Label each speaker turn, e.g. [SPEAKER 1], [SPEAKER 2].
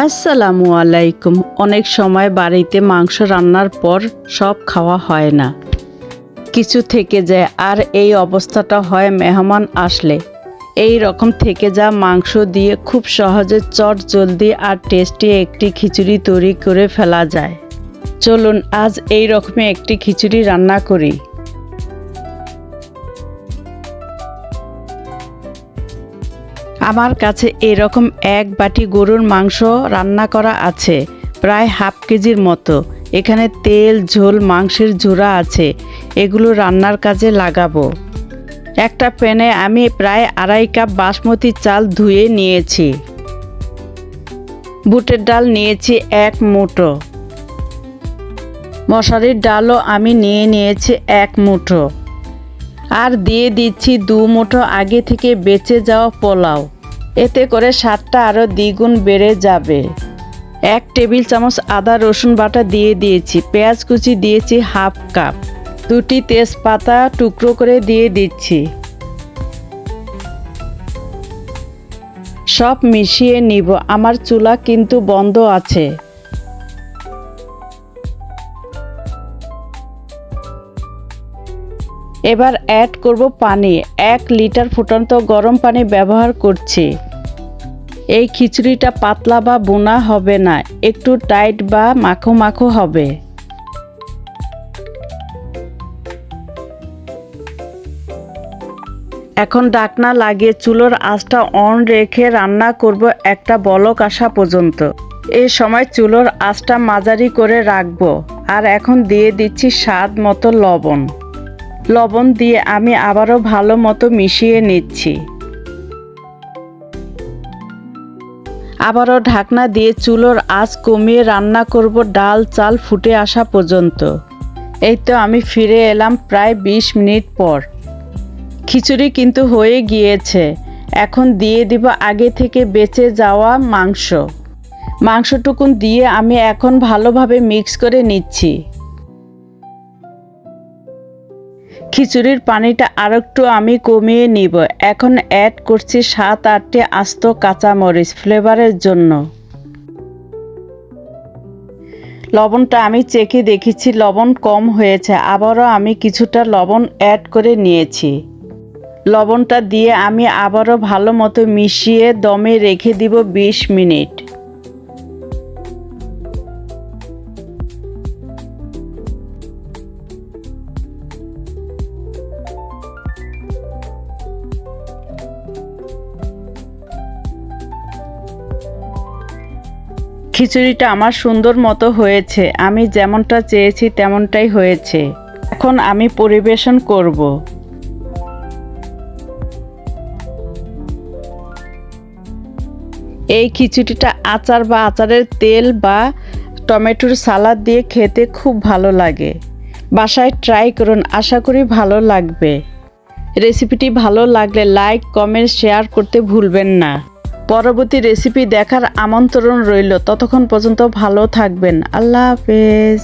[SPEAKER 1] আসসালামু আলাইকুম। অনেক সময় বাড়িতে মাংস রান্নার পর সব খাওয়া হয় না, কিছু থেকে যায়। আর এই অবস্থাটা হয় মেহমান আসলে। এই রকম থেকে যা মাংস দিয়ে খুব সহজে চট জলদি আর টেস্টি একটি খিচুড়ি তৈরি করে ফেলা যায়। চলুন আজ এই রকমই একটি খিচুড়ি রান্না করি। আমার কাছে এরকম এক বাটি গরুর মাংস রান্না করা আছে, প্রায় হাফ কেজির মতো। এখানে তেল, ঝোল, মাংসের ঝুরা আছে, এগুলো রান্নার কাজে লাগাবো। একটা প্যানে আমি প্রায় 2.5 কাপ বাসমতি চাল ধুয়ে নিয়েছি। বুটের ডাল নিয়েছি 1 মুঠো। মশারির ডালও আমি নিয়েছি 1 মুঠো। আর দিয়ে দিচ্ছি 2 মুঠো আগে থেকে বেঁচে যাওয়া পোলাও। এতে করে স্বাদটা আরও দ্বিগুণ বেড়ে যাবে। 1 টেবিল চামচ আদা রসুন বাটা দিয়ে দিয়েছি। পেঁয়াজ কুচি দিয়েছি হাফ কাপ। 2টি তেজপাতা টুকরো করে দিয়ে দিচ্ছি। সব মিশিয়ে নিব। আমার চুলা কিন্তু বন্ধ আছে। এবার অ্যাড করব পানি। 1 লিটার ফুটন্ত গরম পানি ব্যবহার করছি। এই খিচুড়িটা পাতলা বা বোনা হবে না, একটু টাইট বা মাখো মাখো হবে। এখন ঢাকনা লাগিয়ে চুলোর আঁচটা অন রেখে রান্না করব একটা বলক আসা পর্যন্ত। এই সময় চুলোর আঁচটা মাঝারি করে রাখবো। আর এখন দিয়ে দিচ্ছি স্বাদ মতো লবণ। লবণ দিয়ে আমি আবারও ভালো মতো মিশিয়ে নিচ্ছি। আবারও ঢাকনা দিয়ে চুলোর আঁচ কমিয়ে রান্না করব ডাল চাল ফুটে আসা পর্যন্ত। এই তো আমি ফিরে এলাম প্রায় 20 মিনিট পর। খিচুড়ি কিন্তু হয়ে গিয়েছে। এখন দিয়ে দিব আগে থেকে বেঁচে যাওয়া মাংসটুকুন দিয়ে আমি এখন ভালোভাবে মিক্স করে নিচ্ছি। খিচুড়ির পানিটা আরেকটু আমি কমিয়ে নিব। এখন অ্যাড করছি 7-8টি আস্ত কাঁচামরিচ ফ্লেভারের জন্য। লবণটা আমি চেখে দেখেছি, লবণ কম হয়েছে। আবারও আমি কিছুটা লবণ অ্যাড করে নিয়েছি। লবণটা দিয়ে আমি আবারও ভালো মতো মিশিয়ে দমে রেখে দিব 20 মিনিট। খিচুড়িটা আমার সুন্দর মতো হয়েছে। আমি যেমনটা চেয়েছি তেমনটাই হয়েছে। এখন আমি পরিবেশন করব। এই খিচুড়িটা আচার বা আচারের তেল বা টমেটোর সালাদ দিয়ে খেতে খুব ভালো লাগে। বাসায় ট্রাই করুন, আশা করি ভালো লাগবে। রেসিপিটি ভালো লাগলে লাইক, কমেন্ট, শেয়ার করতে ভুলবেন না। পরবর্তী রেসিপি দেখার আমন্ত্রণ রইল। ততক্ষণ পর্যন্ত ভালো থাকবেন। আল্লাহ হাফেজ।